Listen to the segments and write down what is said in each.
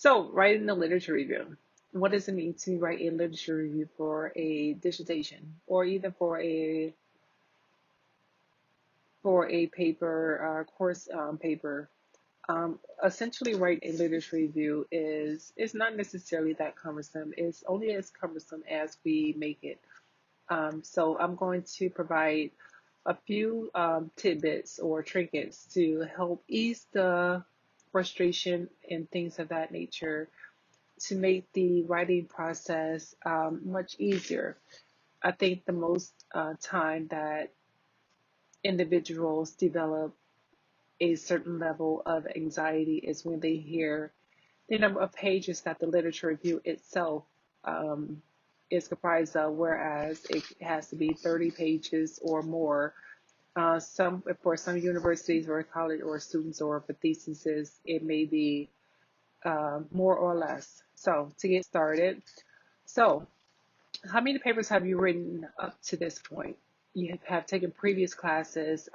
So, writing a literature review. What does it mean to write a literature review for a dissertation or even for a paper, course paper? Essentially, write a literature review is not necessarily that cumbersome. It's only as cumbersome as we make it. So, I'm going to provide a few tidbits or trinkets to help ease the frustration and things of that nature to make the writing process much easier. I think the most time that individuals develop a certain level of anxiety is when they hear the number of pages that the literature review itself um, is comprised of, whereas it has to be 30 pages or more. Some for some universities or college or students or for theses, it may be more or less. So to get started, so how many papers have you written up to this point? You have taken previous classes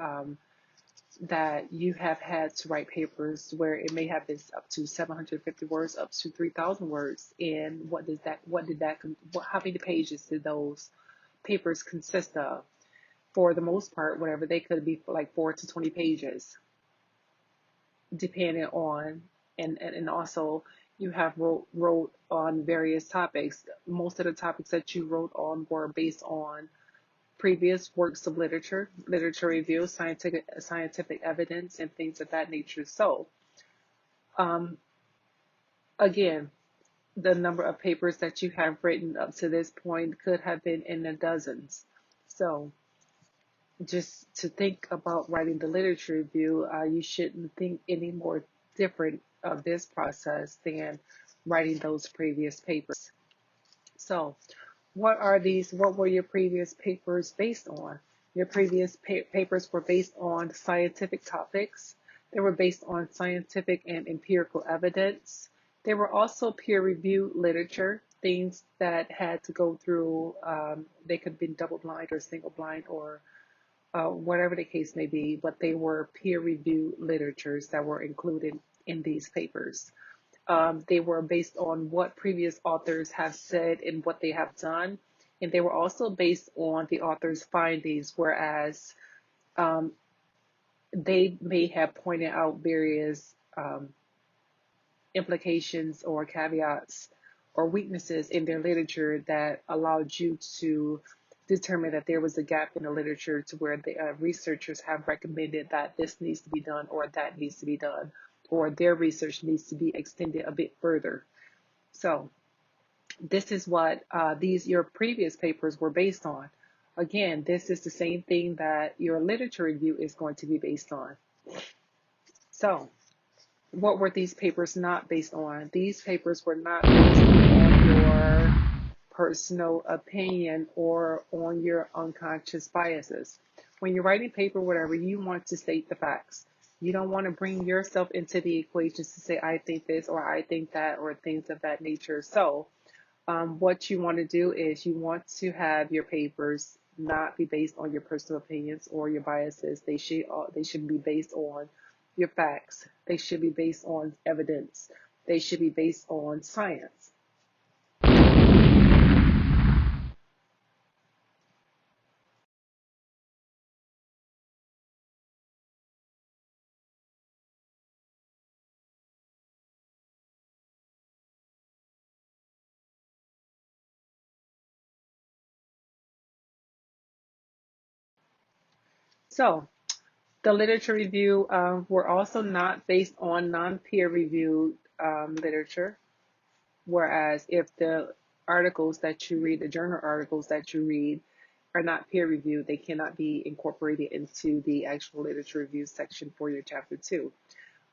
that you have had to write papers where it may have been up to 750 words, up to 3,000 words. And how many pages did those papers consist of? For the most part, whatever, they could be like 4 to 20 pages, depending on, and also you have wrote on various topics. Most of the topics that you wrote on were based on previous works of literature review, scientific evidence, and things of that nature. So, um, again, the number of papers that you have written up to this point could have been in the dozens. So, just to think about writing the literature review, you shouldn't think any more different of this process than writing those previous papers. So, what were your previous papers based on? Your previous papers were based on scientific topics. They were based on scientific and empirical evidence. They were also peer-reviewed literature, things that had to go through, they could have been double-blind or single-blind or whatever the case may be, but they were peer-reviewed literatures that were included in these papers. They were based on what previous authors have said and what they have done, and they were also based on the author's findings, whereas um, they may have pointed out various implications or caveats or weaknesses in their literature that allowed you to determine that there was a gap in the literature to where the researchers have recommended that this needs to be done or that needs to be done or their research needs to be extended a bit further. So this is what your previous papers were based on. Again, this is the same thing that your literature review is going to be based on. So what were these papers not based on? These papers were not based on your personal opinion or on your unconscious biases. When you're writing paper, whatever, you want to state the facts. You don't want to bring yourself into the equations to say, I think this or I think that or things of that nature. So, what you want to do is you want to have your papers not be based on your personal opinions or your biases. They should be based on your facts. They should be based on evidence. They should be based on science. So, the literature review were also not based on non-peer reviewed literature, whereas if the articles that you read, the journal articles that you read, are not peer reviewed, they cannot be incorporated into the actual literature review section for your chapter two.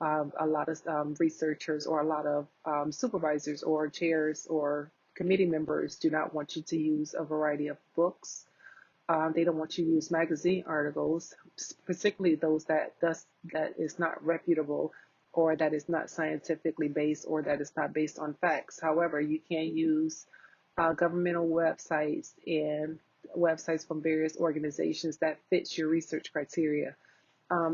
A lot of researchers or a lot of supervisors or chairs or committee members do not want you to use a variety of books. They don't want you to use magazine articles, particularly those that is not reputable or that is not scientifically based or that is not based on facts. However, you can use governmental websites and websites from various organizations that fits your research criteria.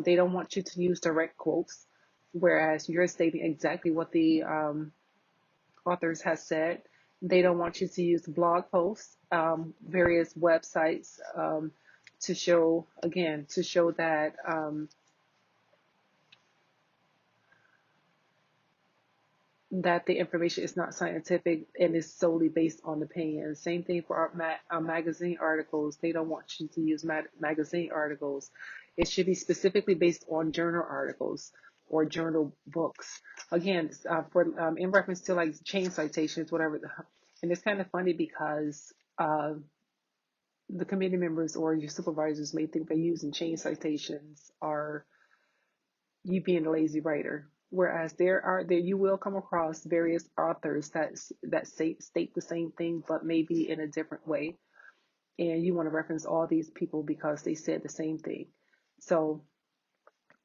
They don't want you to use direct quotes, whereas you're stating exactly what the authors have said. They don't want you to use blog posts, various websites, to show, again, to show that the information is not scientific and is solely based on opinion. Same thing for our magazine articles. They don't want you to use magazine articles. It should be specifically based on journal articles or journal books. Again, for in reference to like chain citations, whatever. And it's kind of funny because the committee members or your supervisors may think that using chain citations are you being a lazy writer. Whereas there you will come across various authors that state the same thing but maybe in a different way, and you want to reference all these people because they said the same thing. So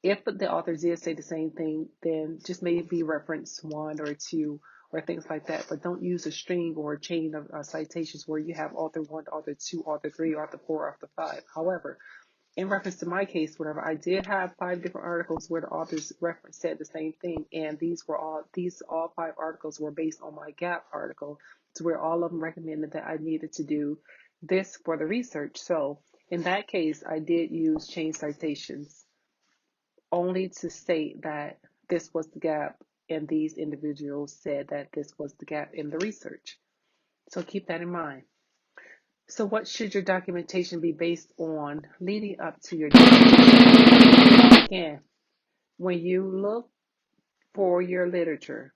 if the authors did say the same thing, then just maybe reference one or two or things like that, but don't use a string or a chain of citations where you have author one, author two, author three, author four, author five. However, in reference to my case, whatever, I did have 5 different articles where the authors reference said the same thing, and these all 5 articles were based on my gap article, to where all of them recommended that I needed to do this for the research. So in that case, I did use chain citations only to state that this was the gap, and these individuals said that this was the gap in the research. So keep that in mind. So what should your documentation be based on leading up to your dissertation? Again, when you look for your literature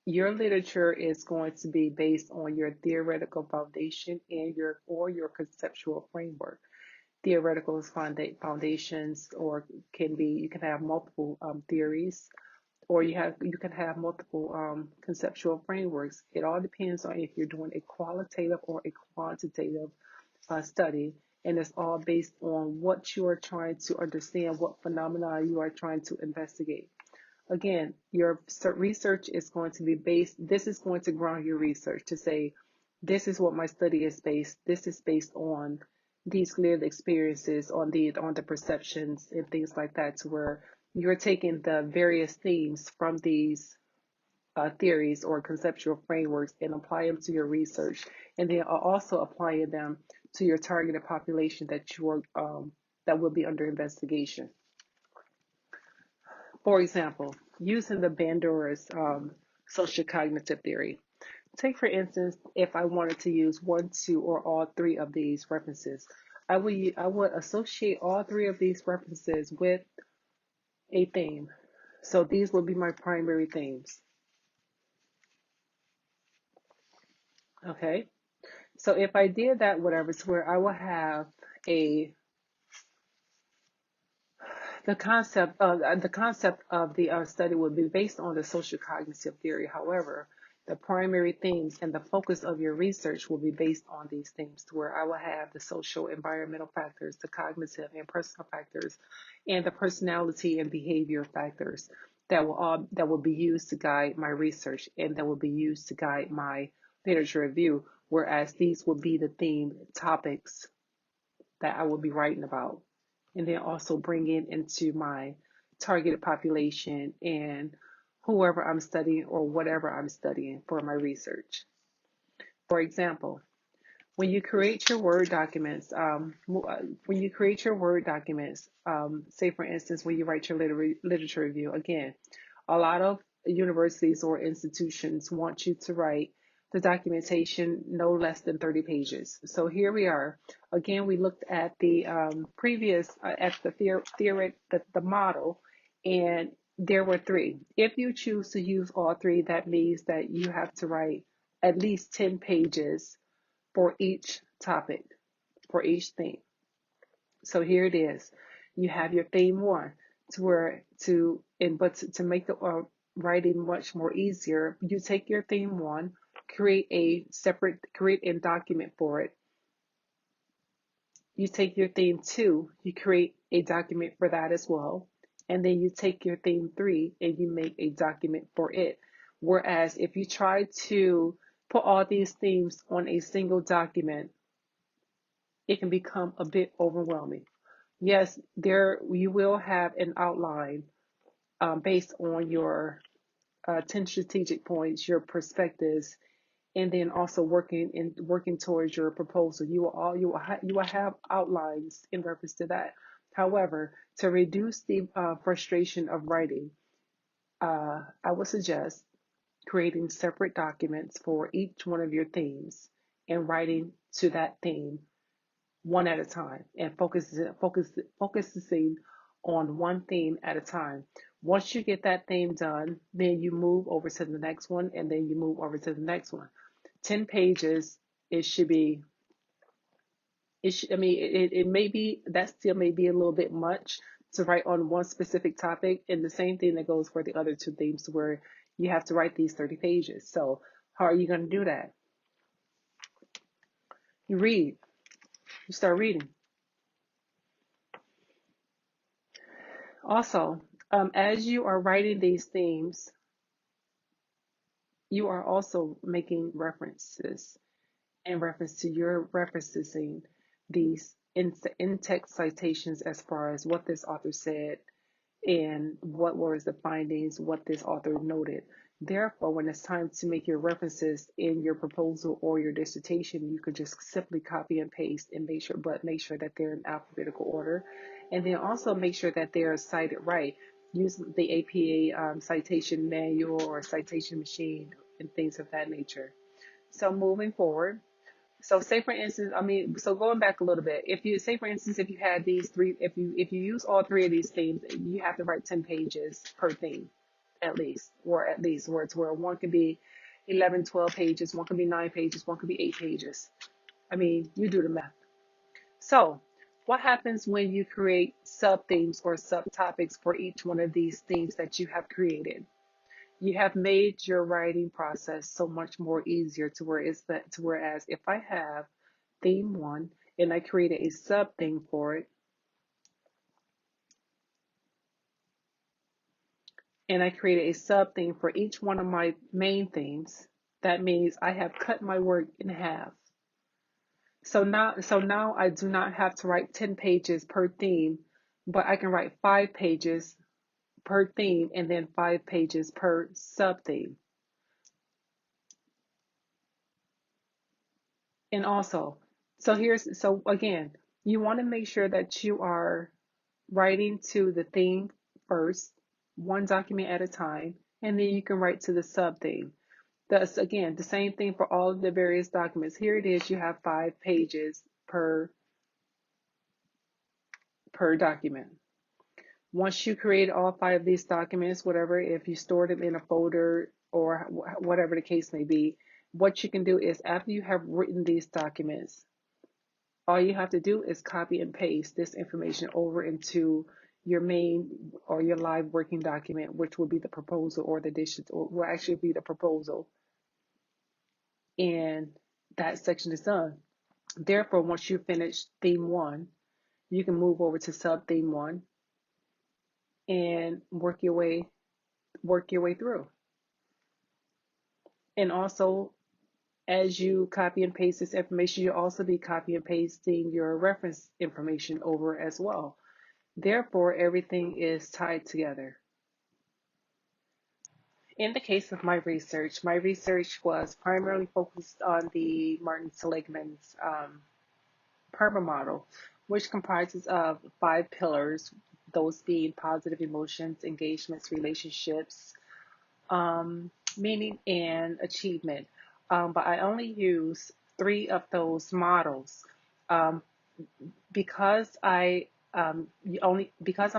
is going to be based on your theoretical foundation and your conceptual framework. Theoretical foundations, or you can have multiple theories, or you can have multiple conceptual frameworks. It all depends on if you're doing a qualitative or a quantitative study, and it's all based on what you are trying to understand, what phenomena you are trying to investigate. Again, your research is going to be this is going to ground your research to say, this is what my study is based, this is based on these lived experiences, on the perceptions and things like that, to where you're taking the various themes from these theories or conceptual frameworks and apply them to your research, and then also applying them to your targeted population that will be under investigation. For example, using the Bandura's social cognitive theory. Take, for instance, if I wanted to use one, two, or all three of these references, I would associate all three of these references with a theme. So these would be my primary themes. Okay. So if I did that, whatever, to where I will have a the concept of the study would be based on the social cognitive theory. However, the primary themes and the focus of your research will be based on these themes, to where I will have the social environmental factors, the cognitive and personal factors, and the personality and behavior factors that will be used to guide my research and that will be used to guide my literature review. Whereas these will be the theme topics that I will be writing about, and then also bring it into my targeted population and whoever I'm studying or whatever I'm studying for my research. For example, when you create your Word documents, say for instance, when you write your literature review, again, a lot of universities or institutions want you to write the documentation no less than 30 pages. So here we are. Again, we looked at the previous, at the the model, and there were three. If you choose to use all three, that means that you have to write at least 10 pages for each topic, for each theme. So here it is. You have your theme one, to make the writing much more easier, you take your theme one, create a document for it. You take your theme two, you create a document for that as well. And then you take your theme three and you make a document for it. Whereas if you try to put all these themes on a single document, it can become a bit overwhelming. Yes, there you will have an outline based on your 10 strategic points, your perspectives, and then also working towards your proposal. You will have outlines in reference to that. However, to reduce the frustration of writing, I would suggest creating separate documents for each one of your themes and writing to that theme one at a time and focusing on one theme at a time. Once you get that theme done, then you move over to the next one and then you move over to the next one. 10 pages, it should be, it may be, that still may be a little bit much to write on one specific topic. And the same thing that goes for the other two themes where you have to write these 30 pages. So how are you going to do that? You read, you start reading. Also, as you are writing these themes, you are also making references in reference to your referencing these in-text citations as far as what this author said and what were the findings, what this author noted. Therefore, when it's time to make your references in your proposal or your dissertation, you could just simply copy and paste and make sure that they're in alphabetical order. And then also make sure that they're cited right. Use the APA citation manual or citation machine and things of that nature. So moving forward, so say for instance, so going back a little bit, if you say for instance, if you had these three, if you use all three of these themes, you have to write 10 pages per theme, at least where it's where one could be 11, 12 pages, one could be 9 pages, one could be 8 pages. You do the math. So what happens when you create sub themes or subtopics for each one of these themes that you have created? You have made your writing process so much more easier to whereas if I have theme one and I created a sub theme for it and I created a sub theme for each one of my main themes, that means I have cut my work in half. So now I do not have to write 10 pages per theme, but I can write 5 pages per theme and then 5 pages per sub theme. And also, so again, you want to make sure that you are writing to the theme first, one document at a time, and then you can write to the sub theme. That's again the same thing for all of the various documents. Here it is, you have 5 pages per document. Once you create all 5 of these documents, whatever, if you store them in a folder or whatever the case may be, what you can do is after you have written these documents, all you have to do is copy and paste this information over into your main or your live working document, which will be the proposal or the dishes, or will actually be the proposal. And that section is done. Therefore, once you finish theme one, you can move over to sub theme one and work your way through. And also, as you copy and paste this information, you'll also be copy and pasting your reference information over as well. Therefore, everything is tied together. In the case of my research was primarily focused on the Martin Seligman's PERMA model, which comprises of 5 pillars, those being positive emotions, engagements, relationships, meaning, and achievement. But I only use 3 of those models. Um, because I'm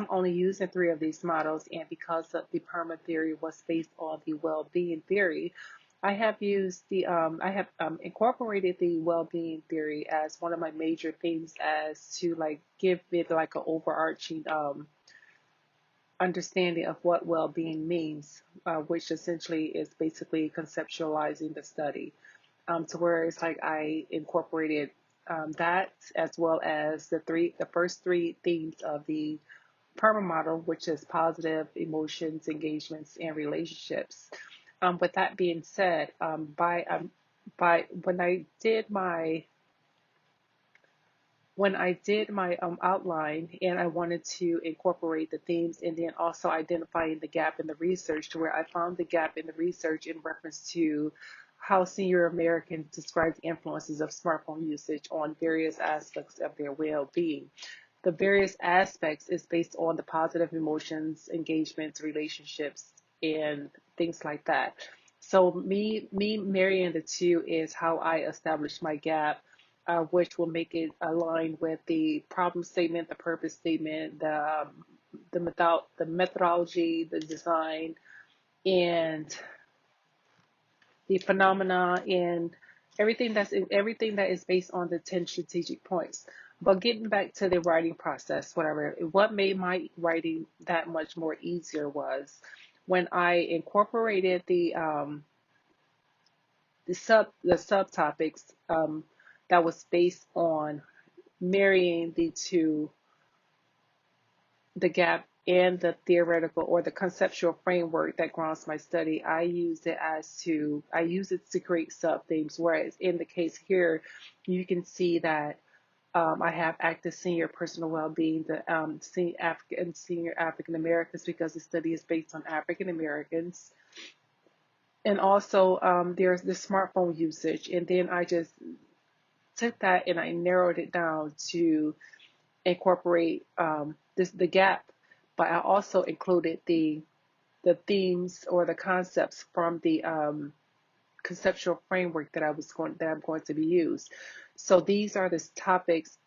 only using 3 of these models, and because of the PERMA theory was based on the well-being theory, I have incorporated the well-being theory as one of my major themes, as to like give it like an overarching understanding of what well-being means, which essentially is basically conceptualizing the study, to where it's like I incorporated that as well as the first 3 themes of the PERMA model, which is positive emotions, engagements, and relationships. With that being said, by when I did my when I did my outline and I wanted to incorporate the themes and then also identifying the gap in the research, to where I found the gap in the research in reference to how senior Americans describe the influences of smartphone usage on various aspects of their well-being. The various aspects is based on the positive emotions, engagements, relationships, and things like that. So me marrying the two is how I establish my gap, which will make it align with the problem statement, the purpose statement, the methodology, the design, and the phenomena, and everything that is based on the 10 strategic points. But getting back to the writing process, whatever, what made my writing that much more easier was when I incorporated the subtopics, that was based on marrying the two, the gap and the theoretical or the conceptual framework that grounds my study. I use it to create sub themes. Whereas in the case here, you can see that I have active senior personal well-being, the senior African Americans, because the study is based on African Americans, and also there's the smartphone usage. And then I just took that and I narrowed it down to incorporate the gap, but I also included the themes or the concepts from the conceptual framework that I'm going to be used. So these are the topics,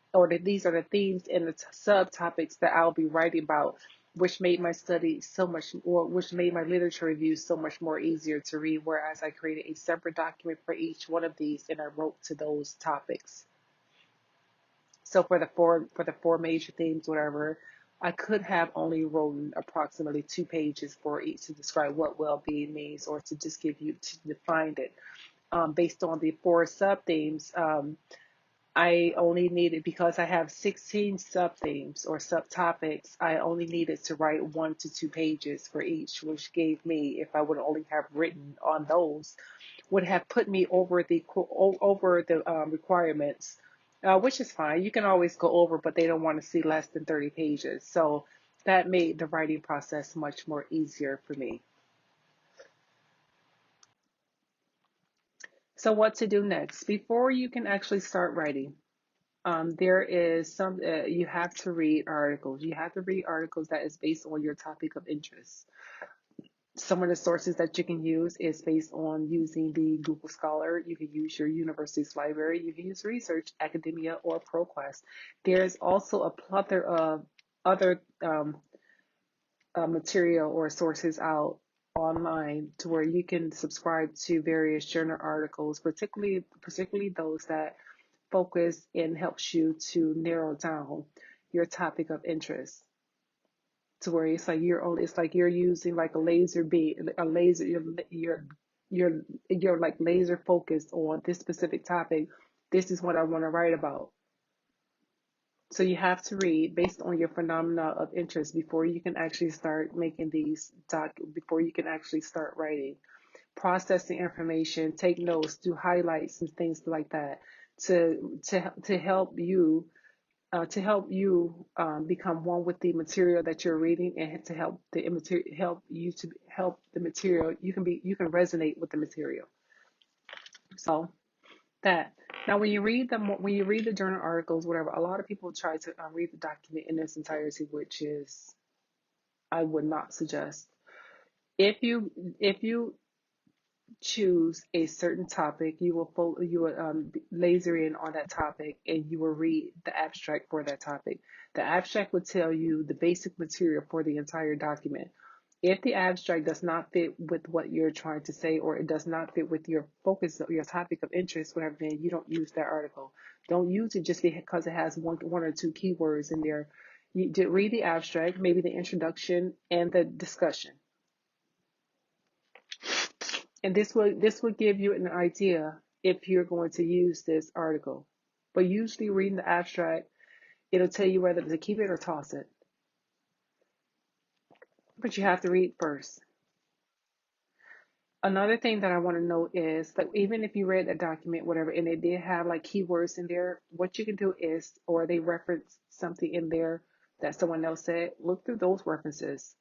these are the themes and the subtopics that I'll be writing about, which made my study so much, or which made my literature review so much more easier to read. Whereas I created a separate document for each one of these, and I wrote to those topics. So for the four major themes, whatever, I could have only written approximately 2 pages for each to describe what well-being means, or to just give you to define it. Based on the four sub themes, I only needed, because I have 16 sub themes or subtopics, I only needed to write 1 to 2 pages for each, which gave me, if I would only have written on those, would have put me over the requirements, which is fine. You can always go over, but they don't want to see less than 30 pages. So that made the writing process much more easier for me. So what to do next? Before you can actually start writing, there is you have to read articles. You have to read articles that is based on your topic of interest. Some of the sources that you can use is based on using the Google Scholar. You can use your university's library. You can use research, academia, or ProQuest. There's also a plethora of other material or sources out online, to where you can subscribe to various journal articles, particularly those that focus and helps you to narrow down your topic of interest, to where it's like you're using like a laser beam, a laser, you're like laser focused on this specific topic. This is what I want to write about. So you have to read based on your phenomena of interest before you can actually start making before you can actually start writing. Processing information, take notes, do highlights and things like that, to help you become one with the material that you're reading, and to help the material, you can resonate with the material. So that, now when you read the journal articles, whatever, a lot of people try to read the document in its entirety, which is I would not suggest. If you choose a certain topic, you will laser in on that topic, and you will read the abstract for that topic. The abstract would tell you the basic material for the entire document. If the abstract does not fit with what you're trying to say, or it does not fit with your focus, your topic of interest, whatever, then you don't use that article. Don't use it just because it has one or two keywords in there. You read the abstract, maybe the introduction and the discussion. And this will give you an idea if you're going to use this article. But usually reading the abstract, it'll tell you whether to keep it or toss it. But you have to read first. Another thing that I want to note is that even if you read a document, whatever, and they did have like keywords in there, what you can do is, or they reference something in there that someone else said, look through those references.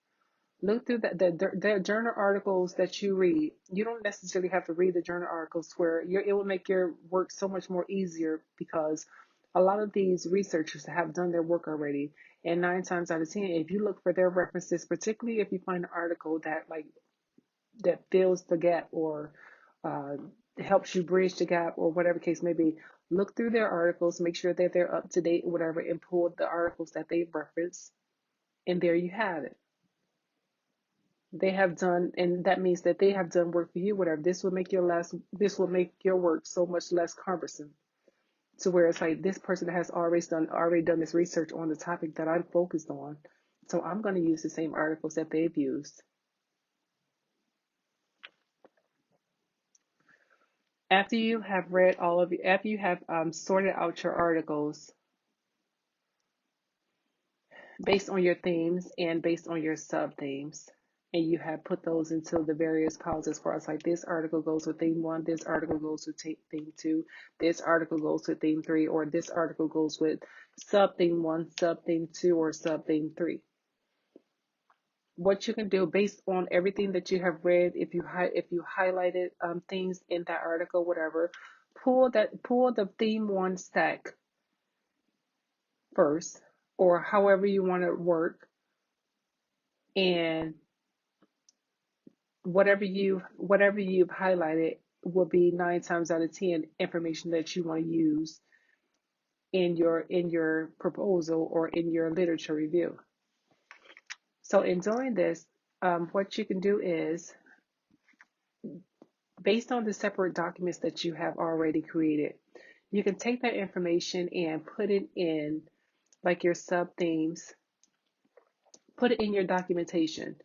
Look through the journal articles that you read. You don't necessarily have to read the journal articles where it will make your work so much more easier because a lot of these researchers have done their work already. And 9 times out of 10, if you look for their references, particularly if you find an article that fills the gap or uh, helps you bridge the gap or whatever case may be, look through their articles, make sure that they're up to date, whatever, and pull the articles that they reference, and there you have it. They have done, and that means that they have done work for you, whatever. This will make your work so much less cumbersome. To where it's like this person has already done this research on the topic that I'm focused on. So I'm going to use the same articles that they've used. After you have sorted out your articles based on your themes and based on your sub themes, and you have put those into the various piles as far as like this article goes with theme one, this article goes with theme two, this article goes with theme three, or this article goes with sub theme one, sub theme two, or sub theme three. What you can do based on everything that you have read, if you highlighted things in that article, whatever, pull the theme one stack first, or however you want to work, and whatever you've highlighted will be 9 times out of 10 information that you want to use in your proposal or in your literature review. So in doing this, what you can do is, based on the separate documents that you have already created, you can take that information and put it in like your sub themes, put it in your documentation.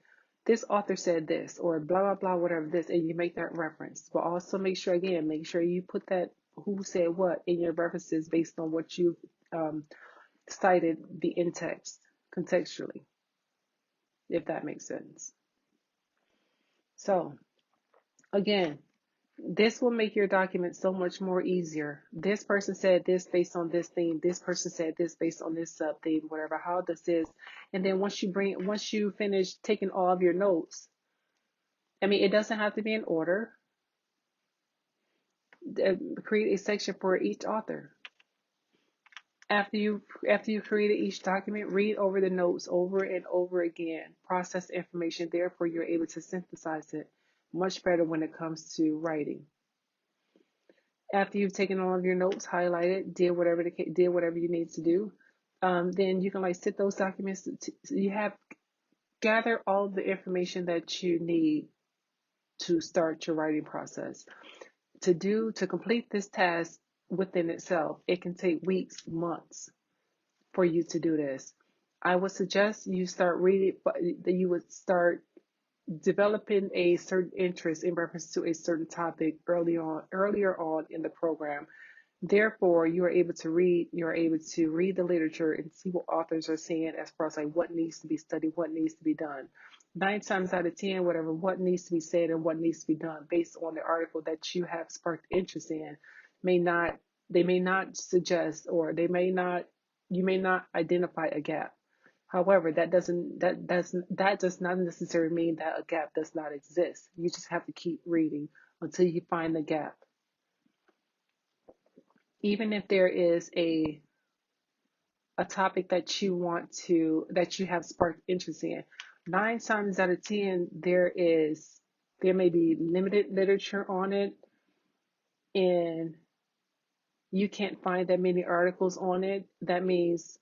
This author said this, or blah, blah, blah, whatever this, and you make that reference. But also make sure you put that who said what in your references based on what you cited the in text contextually, if that makes sense. So again, this will make your document so much more easier. This person said this based on this theme. This person said this based on this sub theme, whatever. How does this? And then once you finish taking all of your notes, I mean, it doesn't have to be in order. Create a section for each author. After you created each document, read over the notes over and over again. Process the information. Therefore, you're able to synthesize it much better when it comes to writing. After you've taken all of your notes, highlighted, did whatever you need to do, then you can like sit those documents. You have gather all the information that you need to start your writing process. To complete this task within itself, it can take weeks, months for you to do this. I would suggest you start reading, that you would start developing a certain interest in reference to a certain topic earlier on in the program. Therefore, you're able to read the literature and see what authors are saying as far as like what needs to be studied, what needs to be done. 9 times out of 10, whatever, what needs to be said and what needs to be done based on the article that you have sparked interest in may not, they may not suggest, or you may not identify a gap. However, that does not necessarily mean that a gap does not exist. You just have to keep reading until you find the gap. Even if there is a topic that you have sparked interest in, 9 times out of 10 there may be limited literature on it, and you can't find that many articles on it. That means,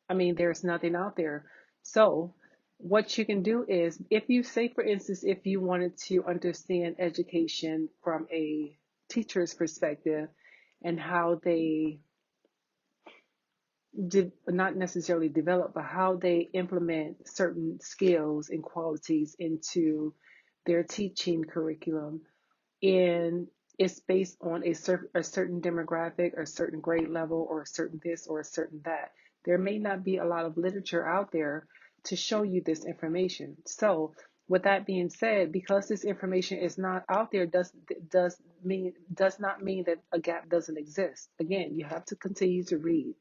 I mean, there's nothing out there. So what you can do is, if you say, for instance, if you wanted to understand education from a teacher's perspective and how they not necessarily develop, but how they implement certain skills and qualities into their teaching curriculum, and it's based on a certain demographic, or a certain grade level, or a certain this or a certain that. There may not be a lot of literature out there to show you this information. So With that being said, because this information is not out there, does not mean that a gap doesn't exist. Again, you have to continue to read,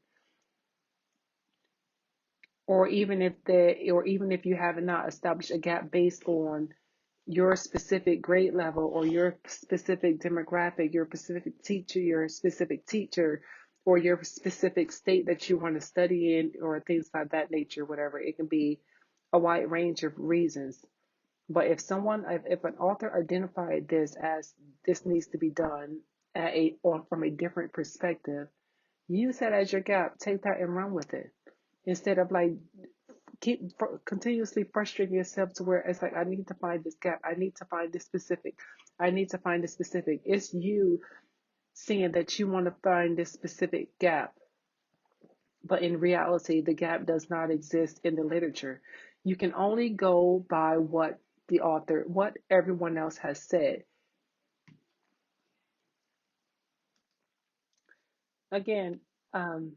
or even if you have not established a gap based on your specific grade level or your specific demographic, your specific teacher, or your specific state that you want to study in, or things like that nature, whatever. It can be a wide range of reasons. But if an author identified this as this needs to be done from a different perspective, use that as your gap. Take that and run with it instead of like continuously frustrating yourself to where it's like, I need to find this gap. I need to find this specific. I need to find this specific. It's you saying that you want to find this specific gap, but in reality, the gap does not exist in the literature. You can only go by what everyone else has said. Again, um,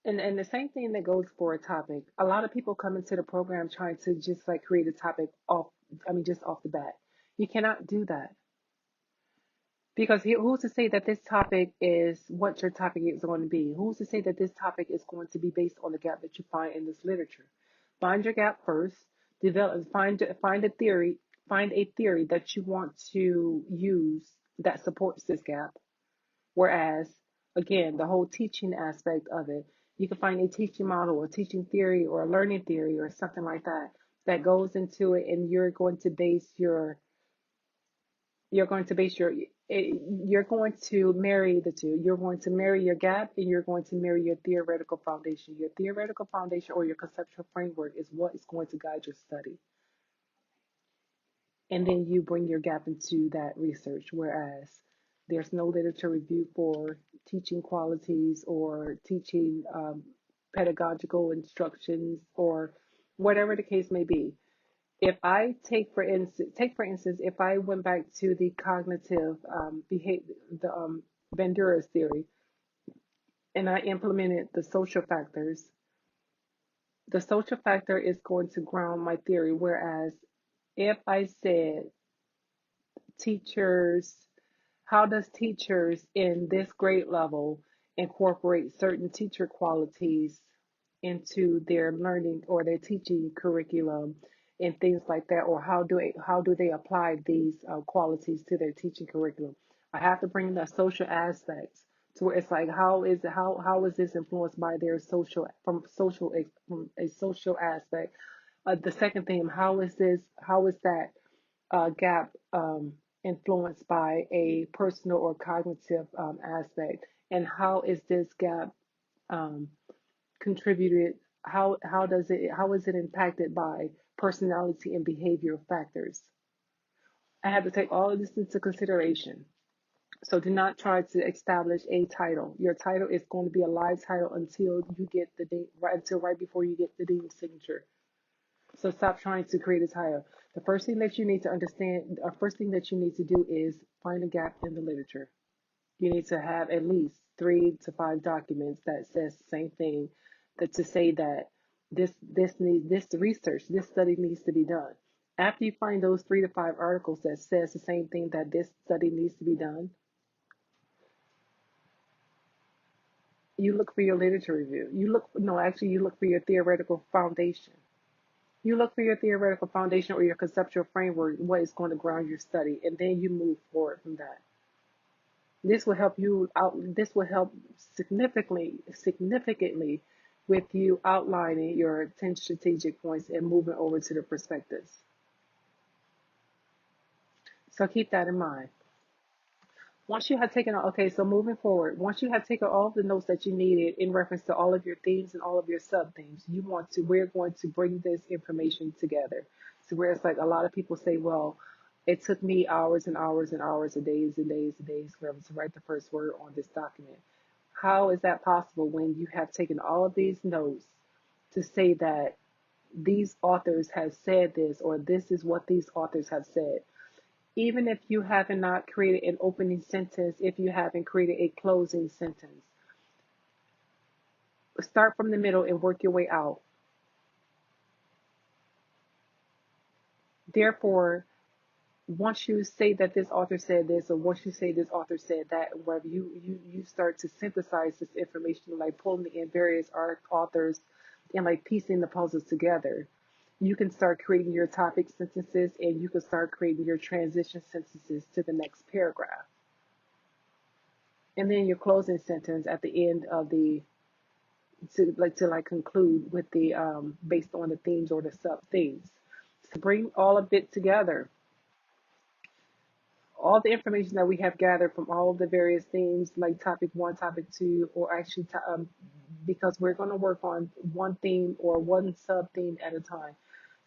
and the same thing that goes for a topic. A lot of people come into the program trying to just like create a topic just off the bat. You cannot do that. Because who's to say that this topic is what your topic is going to be? Who's to say that this topic is going to be based on the gap that you find in this literature? Find your gap first. Find a theory that you want to use that supports this gap. Whereas, again, the whole teaching aspect of it, you can find a teaching model or teaching theory or a learning theory or something like that that goes into it, and you're going to marry the two. You're going to marry your gap and you're going to marry your theoretical foundation. Your theoretical foundation or your conceptual framework is what is going to guide your study. And then you bring your gap into that research. Whereas there's no literature review for teaching qualities or teaching pedagogical instructions or whatever the case may be. If I take for instance, if I went back to the cognitive behavior, the Bandura's theory, and I implemented the social factor is going to ground my theory. Whereas if I said teachers, how does teachers in this grade level incorporate certain teacher qualities into their learning or their teaching curriculum and things like that, or how do they apply these qualities to their teaching curriculum? I have to bring the social aspects to where it's like, how is this influenced by their from a social aspect? The second thing, how is that gap influenced by a personal or cognitive aspect, and how is this gap um, contributed? How is it impacted by personality and behavioral factors? I have to take all of this into consideration. So do not try to establish a title. Your title is going to be a live title until you get the date, right before you get the dean's signature. So stop trying to create a title. The first thing that you need to understand, or first thing that you need to do is find a gap in the literature. You need to have at least 3 to 5 documents that says the same thing, that to say that this research, this study needs to be done. After you find those 3 to 5 articles that says the same thing, that this study needs to be done, you look for your literature review. You look for your theoretical foundation. You look for your theoretical foundation or your conceptual framework, what is going to ground your study, and then you move forward from that. This will help you out. This will help significantly with you outlining your 10 strategic points and moving over to the perspectives. So keep that in mind. Once you have taken, okay, so moving forward, once you have taken all of the notes that you needed in reference to all of your themes and all of your sub themes, we're going to bring this information together. So where it's like a lot of people say, well, it took me hours and hours and hours of days and days and days for to write the first word on this document. How is that possible when you have taken all of these notes to say that these authors have said this, or this is what these authors have said? Even if you haven't not created an opening sentence, if you haven't created a closing sentence, start from the middle and work your way out. Therefore, once you say that this author said this, or once you say this author said that, wherever you start to synthesize this information, like pulling in various art authors and like piecing the puzzles together, you can start creating your topic sentences and you can start creating your transition sentences to the next paragraph. And then your closing sentence at the end of the to conclude with the based on the themes or the sub themes. To bring all of it together, all the information that we have gathered from all of the various themes, like topic one, topic two, or actually, because we're going to work on one theme or one sub theme at a time.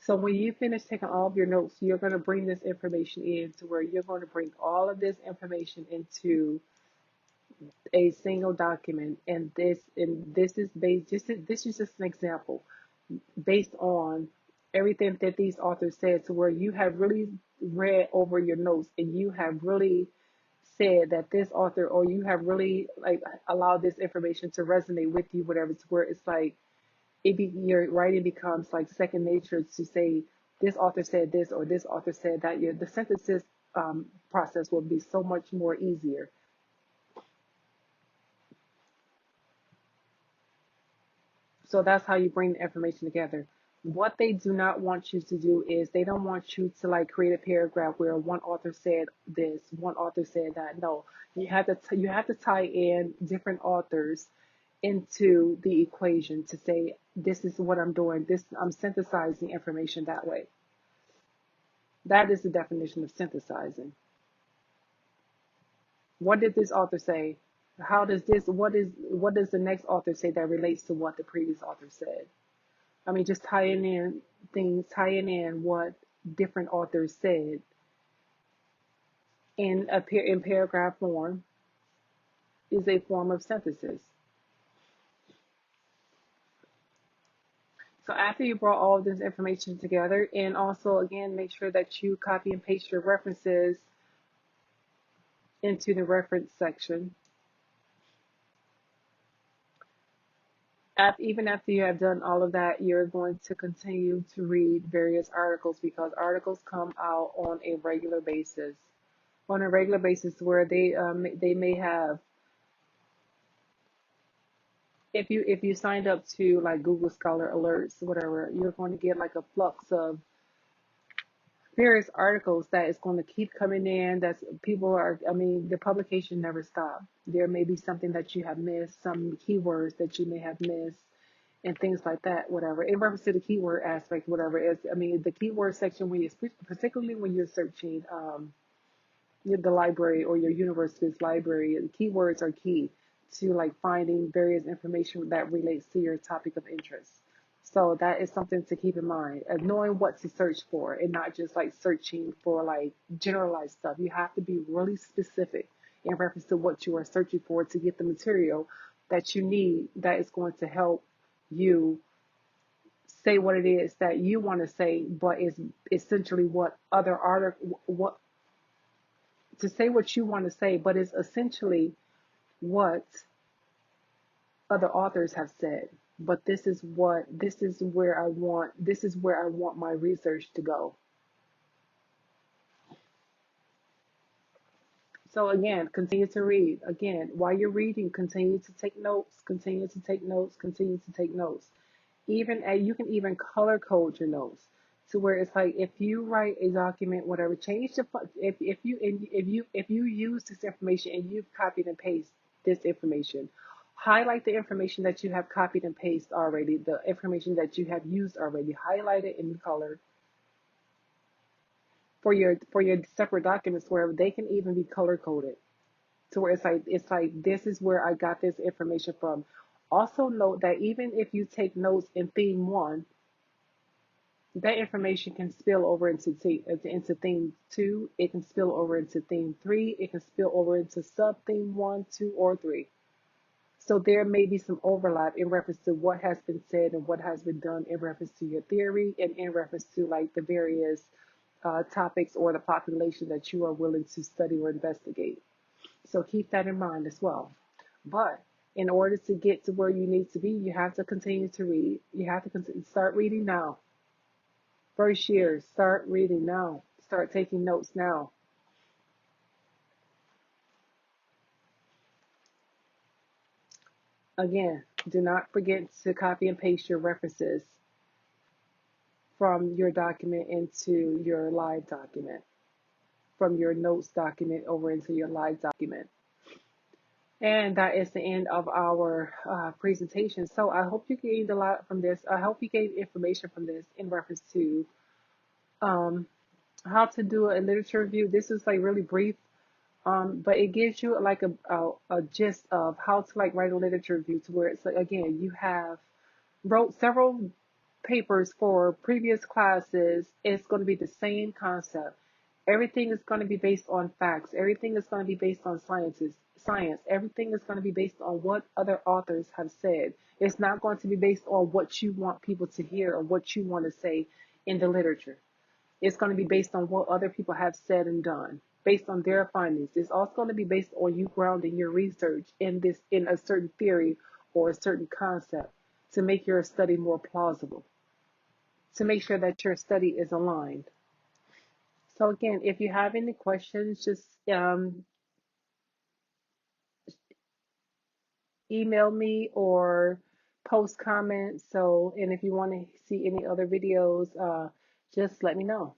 So when you finish taking all of your notes, you're going to bring this information in to where you're going to bring all of this information into a single document. And this is based. This is just an example based on everything that these authors said, to where you have really read over your notes and you have really said that this author, or you have really like allowed this information to resonate with you, whatever, to where it's like your writing becomes like second nature to say this author said this or this author said that. The synthesis process will be so much more easier. So that's how you bring the information together. What they do not want you to do is they don't want you to like create a paragraph where one author said this, one author said that. No, you have to tie in different authors into the equation to say this is what I'm doing. This I'm synthesizing information that way. That is the definition of synthesizing. What did this author say? How does this what does the next author say that relates to what the previous author said? I mean, just tying in things, tying in what different authors said in paragraph form is a form of synthesis. So after you brought all of this information together, and also again, make sure that you copy and paste your references into the reference section. Even after you have done all of that, you're going to continue to read various articles, because articles come out on a regular basis. On a regular basis, where they may have, if you signed up to like Google Scholar alerts, whatever, you're going to get like a flux of various articles that is going to keep coming in. That's people are. I mean, the publication never stops. There may be something that you have missed, some keywords that you may have missed, and things like that. Whatever. In reference to the keyword aspect, whatever is. I mean, the keyword section when you, particularly when you're searching. The library or your university's library, and keywords are key to like finding various information that relates to your topic of interest. So that is something to keep in mind, knowing what to search for and not just like searching for like generalized stuff. You have to be really specific in reference to what you are searching for to get the material that you need that is going to help you say what it is that you want to say, but is essentially what other article what to say what you want to say, but it's essentially what other authors have said. But this is where I want my research to go. So again, continue to read. Again, while you're reading, continue to take notes, continue to take notes, continue to take notes. You can even color code your notes to where it's like if you write a document, whatever, change the if you use this information and you've copied and pasted this information, highlight the information that you have copied and pasted already, the information that you have used already, highlight it in color for your separate documents, where they can even be color coded to where it's like this is where I got this information from. Also note that even if you take notes in theme one, that information can spill over into theme two. It can spill over into theme three. It can spill over into sub theme one, two, or three. So there may be some overlap in reference to what has been said and what has been done in reference to your theory and in reference to like the various topics or the population that you are willing to study or investigate. So keep that in mind as well. But in order to get to where you need to be, you have to continue to read. You have to start reading now. First year, start reading now. Start taking notes now. Again, do not forget to copy and paste your references from your document into your live document, from your notes document over into your live document. And that is the end of our presentation. So I hope you gained a lot from this. I hope you gained information from this in reference to um, how to do a literature review. This is like really brief, but it gives you like a gist of how to like write a literature review to where it's like, again, you have wrote several papers for previous classes. It's going to be the same concept. Everything is going to be based on facts. Everything is going to be based on science. Everything is going to be based on what other authors have said. It's not going to be based on what you want people to hear or what you want to say in the literature. It's going to be based on what other people have said and done, based on their findings. It's also going to be based on you grounding your research in a certain theory or a certain concept to make your study more plausible, to make sure that your study is aligned. So again, if you have any questions, just email me or post comments. So, and if you want to see any other videos, just let me know.